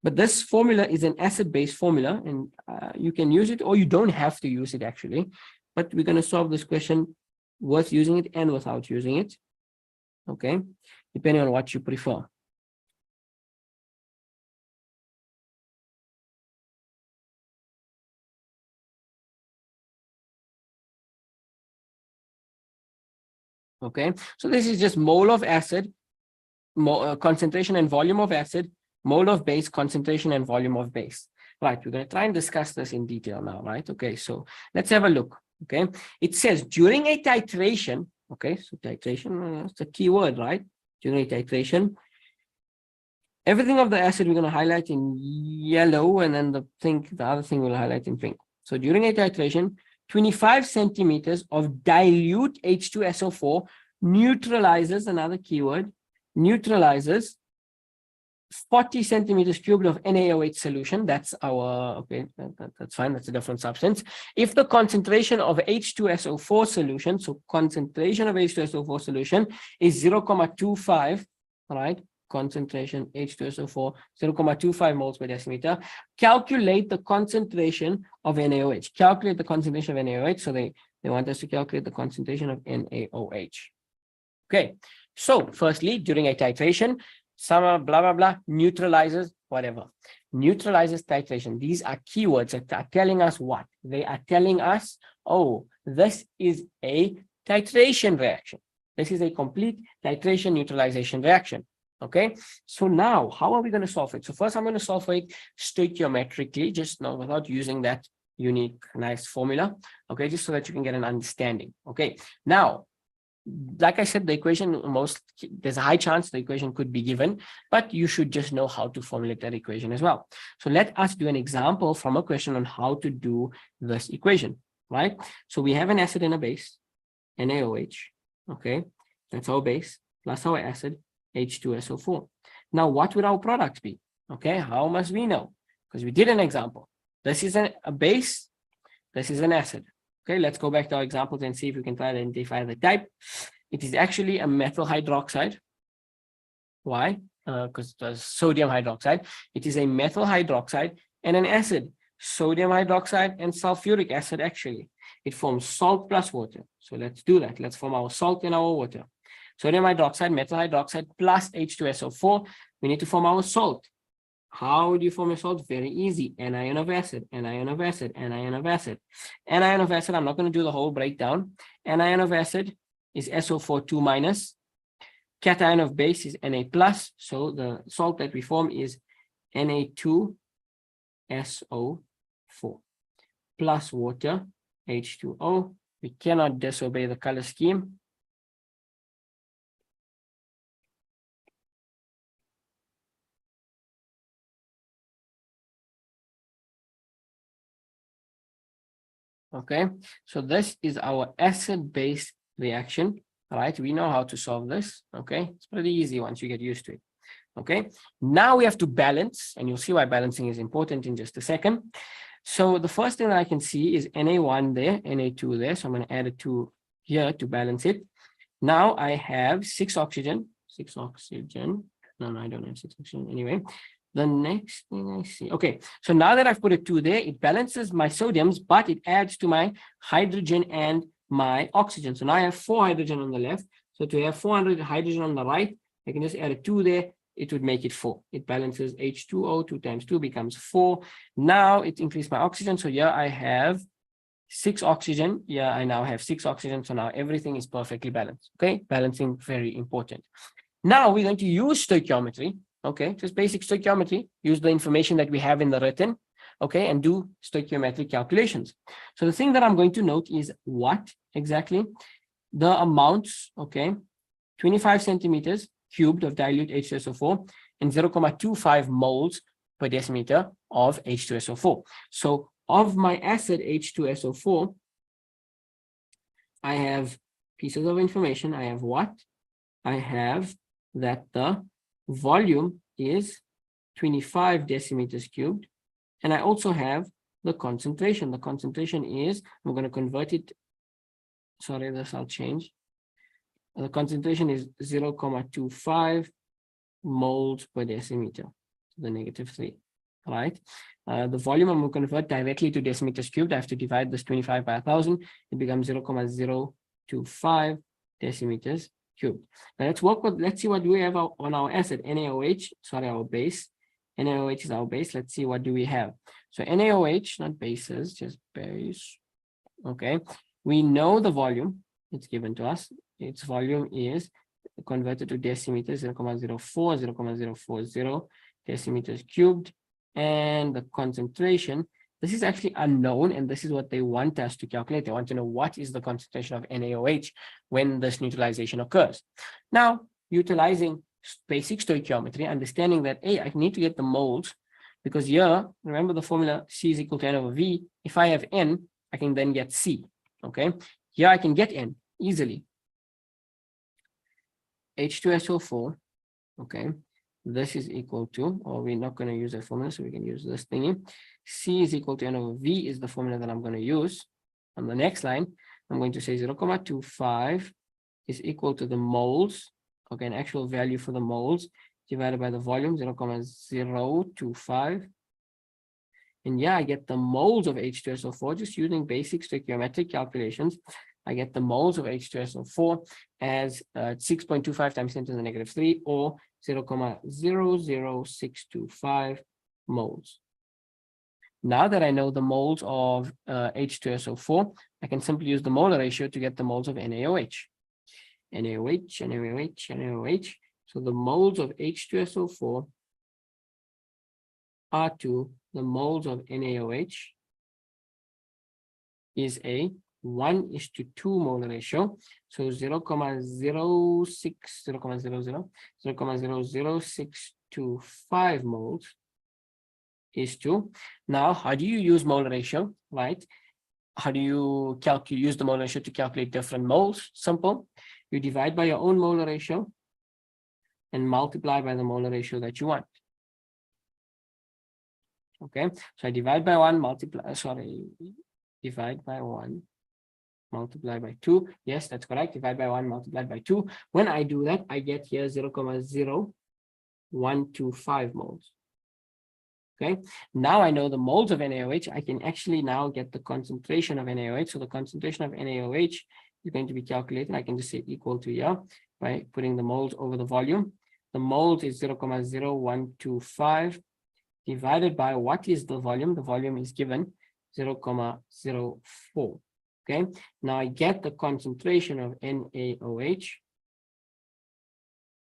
But this formula is an acid-base formula, and you can use it or you don't have to use it actually. But we're going to solve this question with using it and without using it. Okay, depending on what you prefer. Okay, so this is just mole of acid, concentration and volume of acid, mole of base, concentration and volume of base. Right, we're going to try and discuss this in detail now, right? Okay, so let's have a look. Okay, it says during a titration, okay, so titration, that's a key word, right? During a titration, everything of the acid we're going to highlight in yellow, and then the other thing we'll highlight in pink. So during a titration, 25 centimeters of dilute H2SO4 neutralizes, another keyword, neutralizes 40 centimeters cubed of NaOH solution. That's our, okay, that's fine. That's a different substance. If the concentration of H2SO4 solution, so concentration of H2SO4 solution is 0.25, all right? Concentration H2SO4, 0.25 moles per decimeter. Calculate the concentration of NaOH. Calculate the concentration of NaOH. So they want us to calculate the concentration of NaOH. Okay. So firstly, during a titration, some blah, blah, blah, neutralizes, whatever. Neutralizes titration. These are keywords that are telling us what? They are telling us, oh, this is a titration reaction. This is a complete titration neutralization reaction. Okay, so now how are we going to solve it? So first I'm going to solve for it stoichiometrically, just now without using that unique, nice formula. Okay, just so that you can get an understanding. Okay, now like I said, the equation there's a high chance the equation could be given, but you should just know how to formulate that equation as well. So let us do an example from a question on how to do this equation, right? So we have an acid and a base, NaOH, okay? That's our base, plus our acid, H2SO4. Now, what would our product be? Okay, how must we know? Because we did an example. This is a base, this is an acid. Okay, let's go back to our examples and see if we can try to identify the type. It is actually a methyl hydroxide. Why? Because it was sodium hydroxide. It is a methyl hydroxide and an acid, sodium hydroxide and sulfuric acid actually. It forms salt plus water. So let's do that. Let's form our salt and our water. Sodium hydroxide, methyl hydroxide plus H2SO4. We need to form our salt. How do you form a salt? Very easy. Anion of acid, anion of acid, anion of acid. Anion of acid, I'm not going to do the whole breakdown. Anion of acid is SO4 2 minus. Cation of base is Na plus. So the salt that we form is Na2SO4 plus water, H2O. We cannot disobey the color scheme. Okay, so this is our acid-base reaction. All right, we know how to solve this. Okay, it's pretty easy once you get used to it. Okay, now we have to balance, and you'll see why balancing is important in just a second. So the first thing that I can see is Na1 there, Na2 there. So I'm going to add a 2 here to balance it. Now I have 6 oxygen. No, I don't have 6 oxygen anyway. The next thing I see, okay, so now that I've put a 2 there, it balances my sodiums, but it adds to my hydrogen and my oxygen. So now I have 4 hydrogen on the left. So to have 400 hydrogen on the right, I can just add a 2 there. It would make it 4. It balances H2O, 2 times 2 becomes 4. Now it increased my oxygen. So here I have 6 oxygen. Yeah, I now have 6 oxygen. So now everything is perfectly balanced. Okay, balancing, very important. Now we're going to use stoichiometry. Okay, just basic stoichiometry, use the information that we have in the written, okay, and do stoichiometric calculations. So the thing that I'm going to note is what exactly? The amounts, okay, 25 centimeters cubed of dilute H2SO4 and 0.25 moles per decimeter of H2SO4. So of my acid H2SO4, I have pieces of information. I have what? I have that the volume is 25 decimeters cubed. And I also have the concentration. The concentration is, I'm going to convert it. Sorry, this I'll change. The concentration is 0.25 moles per decimeter to the -3. All right. The volume I'm going to convert directly to decimeters cubed. I have to divide this 25 by 1,000. It becomes 0.025 decimeters cubed. Now let's see what do we have on our acid, NaOH, sorry, our base. NaOH is our base. Let's see what do we have. So NaOH, not bases, just base. Okay. We know the volume. It's given to us. Its volume is converted to decimeters, 0.040 decimeters cubed. And the concentration, this is actually unknown, and this is what they want us to calculate. They want to know what is the concentration of NaOH when this neutralization occurs. Now, utilizing basic stoichiometry, understanding that, hey, I need to get the moles, because here, remember the formula C is equal to N over V. If I have N, I can then get C, okay? Here I can get N easily. H2SO4, okay? This is equal to, or we're not going to use a formula, so we can use this thingy. C is equal to N over V is the formula that I'm going to use. On the next line, I'm going to say 0.25 is equal to the moles, okay, an actual value for the moles divided by the volume, 0.025. And yeah, I get the moles of H2SO4 just using basic stoichiometric calculations. I get the moles of H2SO4 as 6.25 times 10 to the -3, or 0.00625 moles. Now that I know the moles of H2SO4, I can simply use the molar ratio to get the moles of NaOH. NaOH, NaOH, NaOH. So the moles of H2SO4 R2, the moles of NaOH is a 1:2 molar ratio. So 0.06, 0.00, 0.00625 moles is 2. Now, how do you use molar ratio, right? How do you use the molar ratio to calculate different moles? Simple. You divide by your own molar ratio and multiply by the molar ratio that you want. Okay, so I divide by 1, divide by 1, multiply by 2. Yes, that's correct. Divide by 1, multiplied by 2. When I do that, I get here 0.0125 moles. Okay, now I know the moles of NaOH. I can actually now get the concentration of NaOH. So the concentration of NaOH is going to be calculated. I can just say equal to here by putting the moles over the volume. The moles is 0.0125 divided by what is the volume? The volume is given 0.04. Okay, now I get the concentration of NaOH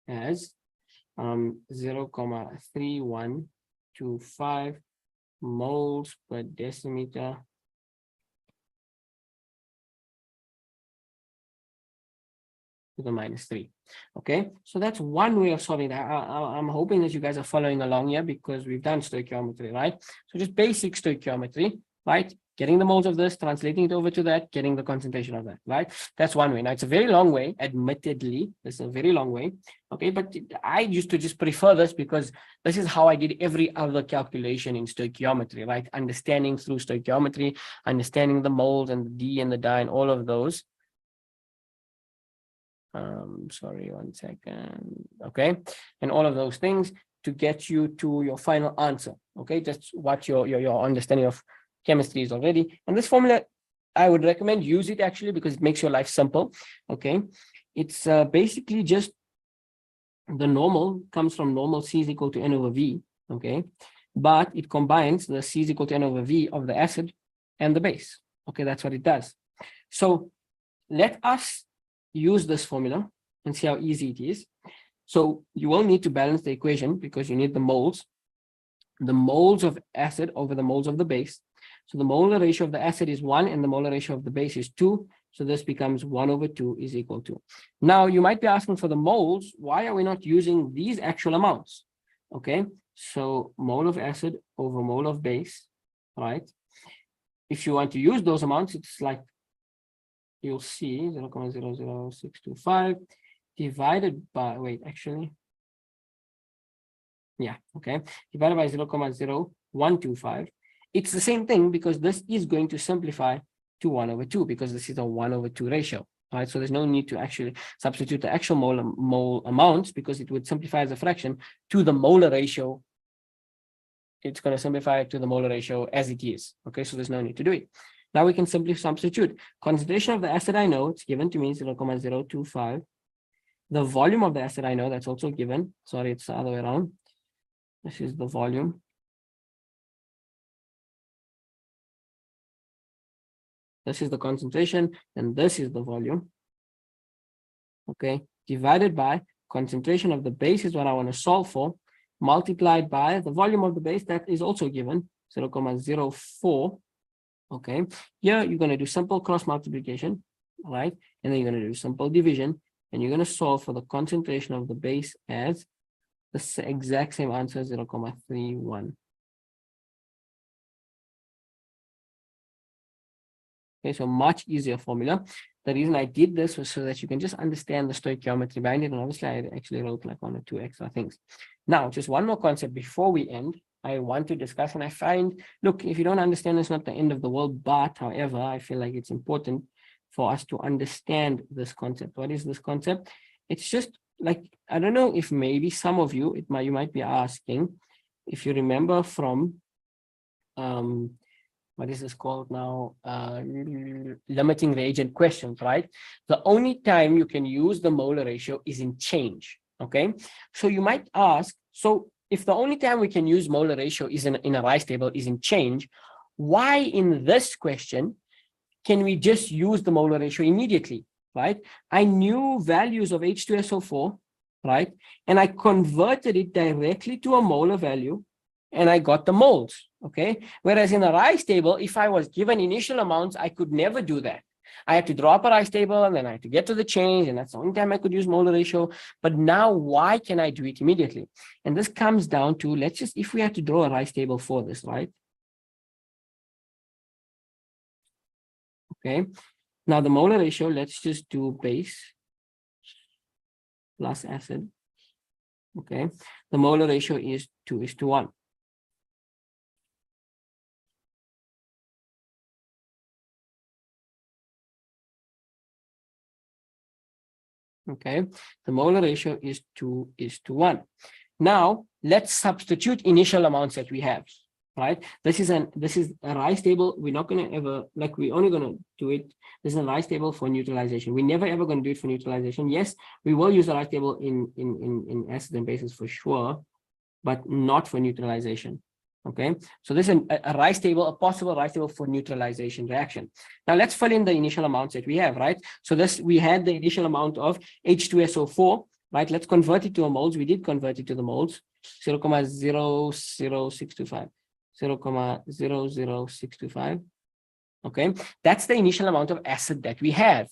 as 0.3125 moles per decimeter to the -3. Okay, so that's one way of solving that. I'm hoping that you guys are following along here because we've done stoichiometry, right? So just basic stoichiometry, right? Getting the moles of this, translating it over to that, getting the concentration of that, right? That's one way. Now, it's a very long way, admittedly. This is a very long way, okay? But I used to just prefer this because this is how I did every other calculation in stoichiometry, right? Understanding through stoichiometry, understanding the moles and the D and the di and all of those. Sorry, 1 second. Okay, and all of those things to get you to your final answer. Okay, that's what your understanding of chemistry is already. And this formula, I would recommend use it actually because it makes your life simple. Okay, it's basically just the normal comes from normal C is equal to N over V. Okay, but it combines the C is equal to N over V of the acid and the base. Okay, that's what it does. So let us use this formula and see how easy it is. So you will need to balance the equation because you need the moles of acid over the moles of the base. So the molar ratio of the acid is 1 and the molar ratio of the base is 2. So this becomes 1/2 is equal to. Now you might be asking for the moles. Why are we not using these actual amounts? Okay, so mole of acid over mole of base, right? If you want to use those amounts, it's like you'll see 0.00625 divided by, divided by 0.0125. It's the same thing because this is going to simplify to 1/2 because this is a 1/2 ratio. All right, so there's no need to actually substitute the actual mole amounts because it would simplify as a fraction to the molar ratio. It's going to simplify to the molar ratio as it is. Okay, so there's no need to do it. Now we can simply substitute. Concentration of the acid I know, it's given to me 0.025. The volume of the acid I know, that's also given. Sorry, it's the other way around. This is the volume. This is the concentration, and this is the volume. Okay, divided by concentration of the base is what I want to solve for, multiplied by the volume of the base that is also given, 0.04. Okay, here you're going to do simple cross multiplication, right? And then you're going to do simple division, and you're going to solve for the concentration of the base as the exact same answer, 0.31. Okay, so much easier formula. The reason I did this was so that you can just understand the stoichiometry behind it. And obviously, I actually wrote like 1 or 2 extra things. Now, just one more concept before we end. I want to discuss, and I find, look, if you don't understand, it's not the end of the world, but however, I feel like it's important for us to understand this concept. What is this concept? It's just like, I don't know if maybe some of you, you might be asking, if you remember from, what is this called now? Limiting reagent questions, right? The only time you can use the molar ratio is in change, okay? So you might ask, so if the only time we can use molar ratio is in a rice table is in change, why in this question can we just use the molar ratio immediately, right? I knew values of H2SO4, right? And I converted it directly to a molar value and I got the moles, okay? Whereas in a rice table, if I was given initial amounts, I could never do that. I had to draw up a rice table and then I had to get to the change, and that's the only time I could use molar ratio. But now why can I do it immediately? And this comes down to, let's just, if we had to draw a rice table for this, right? Okay. Now the molar ratio, let's just do base plus acid. Okay. The molar ratio is 2:1. Okay, the molar ratio is 2:1. Now let's substitute initial amounts that we have, right? This is a rice table. We're not going to ever, like, we're only going to do it. This is a rice table for neutralization. We're never ever going to do it for neutralization. Yes, we will use a rice table in acids and bases for sure, but not for neutralization. Okay, so this is a rice table, a possible rice table for neutralization reaction. Now let's fill in the initial amounts that we have, right? So this, we had the initial amount of H2SO4, right? Let's convert it to a moles. We did convert it to the moles, 0.00625, 0.00625. Okay, that's the initial amount of acid that we have,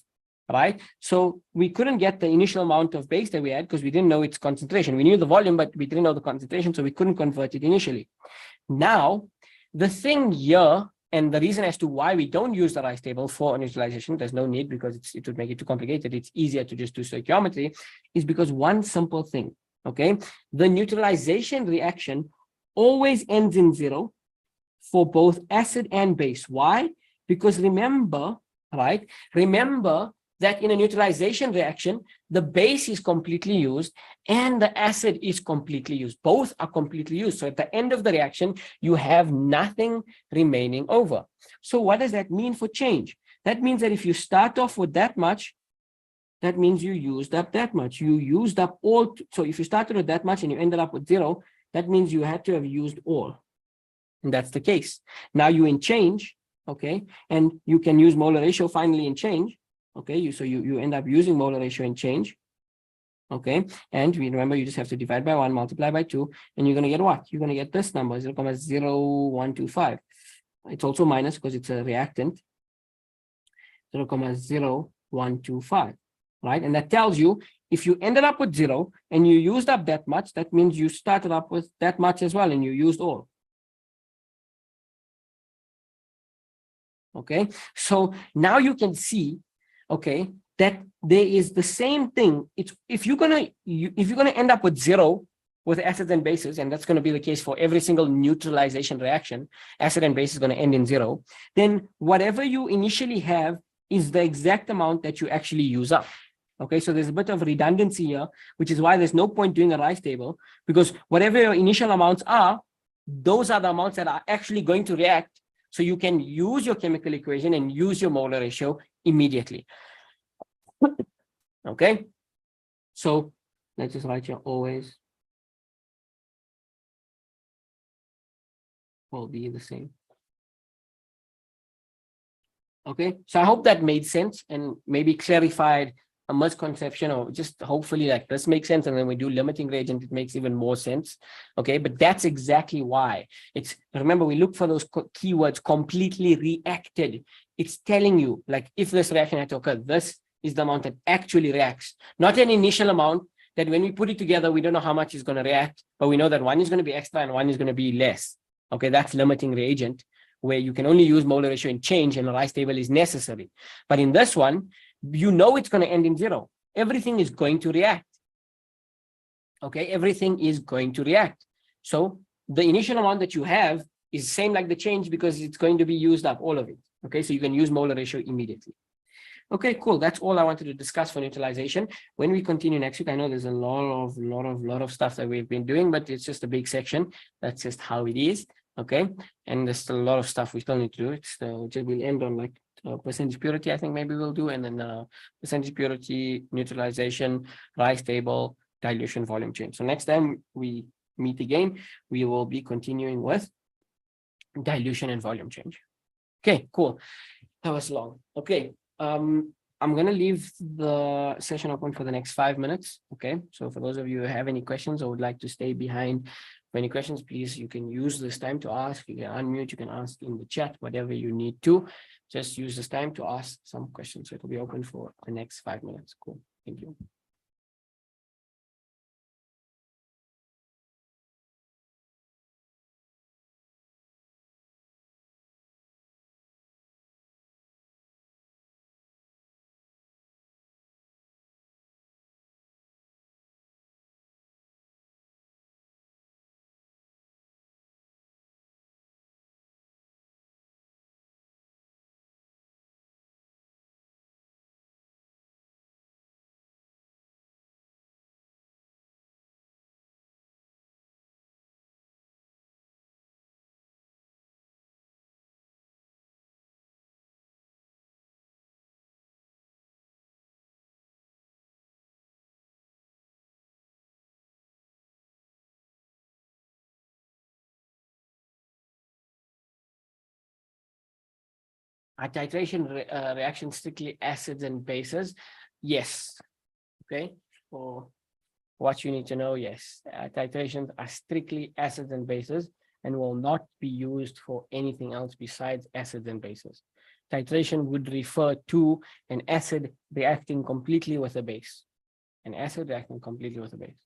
right? So we couldn't get the initial amount of base that we had because we didn't know its concentration. We knew the volume, but we didn't know the concentration, so we couldn't convert it initially. Now, the thing here, and the reason as to why we don't use the rice table for neutralization, there's no need because it would make it too complicated. It's easier to just do stoichiometry, is because one simple thing, okay? The neutralization reaction always ends in 0 for both acid and base. Why? Because remember, right? Remember that in a neutralization reaction, the base is completely used and the acid is completely used. Both are completely used. So at the end of the reaction, you have nothing remaining over. So what does that mean for change? That means that if you start off with that much, that means you used up that much. You used up all. So if you started with that much and you ended up with 0, that means you had to have used all. And that's the case. Now you in change, okay? And you can use molar ratio finally in change. Okay, so you end up using molar ratio in change. Okay, and we remember you just have to divide by 1, multiply by 2, and you're going to get what? You're going to get this number, 0.0125. It's also minus because it's a reactant, 0.0125, right? And that tells you if you ended up with 0 and you used up that much, that means you started up with that much as well and you used all. Okay, so now you can see, okay, that there is the same thing. It's if you're gonna end up with 0 with acids and bases, and that's going to be the case for every single neutralization reaction, acid and base is going to end in 0, then whatever you initially have is the exact amount that you actually use up. Okay, so there's a bit of redundancy here, which is why there's no point doing a rice table, because whatever your initial amounts are, those are the amounts that are actually going to react. So you can use your chemical equation and use your molar ratio immediately. Okay, so let's just write here always will be the same. Okay, so I hope that made sense and maybe clarified a misconception, or just hopefully like this makes sense. And then we do limiting reagent, it makes even more sense. Okay, but that's exactly why. It's, remember, we look for those keywords, completely reacted. It's telling you, like, if this reaction had to occur, this is the amount that actually reacts, not an initial amount that when we put it together, we don't know how much is going to react, but we know that one is going to be extra and one is going to be less. Okay, that's limiting reagent, where you can only use molar ratio in change and a rice table is necessary. But in this one, you know it's going to end in 0. Everything is going to react. Okay, everything is going to react. So the initial amount that you have is same like the change because it's going to be used up, all of it. Okay, so you can use molar ratio immediately. Okay, cool. That's all I wanted to discuss for neutralization. When we continue next week, I know there's a lot of stuff that we've been doing, but it's just a big section. That's just how it is. Okay, and there's still a lot of stuff we still need to do. It's we'll end on like percentage purity, I think maybe we'll do, and then percentage purity, neutralization, rice table, dilution, volume change. So next time we meet again, we will be continuing with dilution and volume change. Okay, cool. That was long. Okay. I'm going to leave the session open for the next 5 minutes. Okay, so for those of you who have any questions or would like to stay behind for any questions, please, you can use this time to ask. You can unmute, you can ask in the chat, whatever you need to. just use this time to ask some questions. So it will be open for the next 5 minutes. Cool. Thank you. Are titration reactions strictly acids and bases? Yes. Okay. For what you need to know, yes. Titrations are strictly acids and bases and will not be used for anything else besides acids and bases. Titration would refer to an acid reacting completely with a base. An acid reacting completely with a base.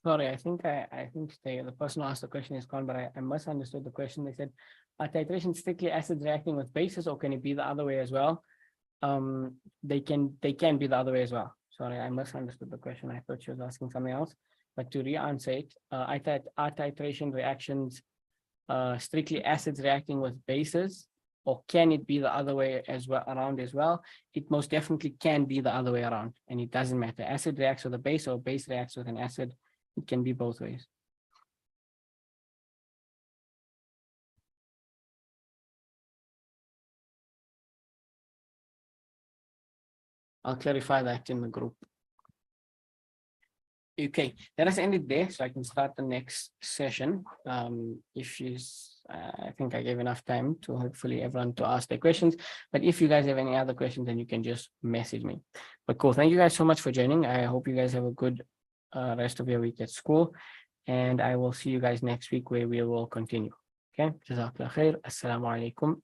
Sorry, I think the person who asked the question is gone, but I misunderstood the question. They said, are titration strictly acids reacting with bases, or can it be the other way as well? They can be the other way as well. Sorry, I misunderstood the question. I thought she was asking something else. But to re-answer it, I thought, are titration reactions strictly acids reacting with bases, or can it be the other way as well around as well? It most definitely can be the other way around, and it doesn't matter. Acid reacts with a base, or base reacts with an acid. It can be both ways. I'll clarify that in the group. Okay, let us end it there so I can start the next session. I think I gave enough time to hopefully everyone to ask their questions. But if you guys have any other questions, then you can just message me. But cool, thank you guys so much for joining. I hope you guys have a good rest of your week at school. And I will see you guys next week where we will continue. Okay, Jazakallah khair. Assalamu alaikum.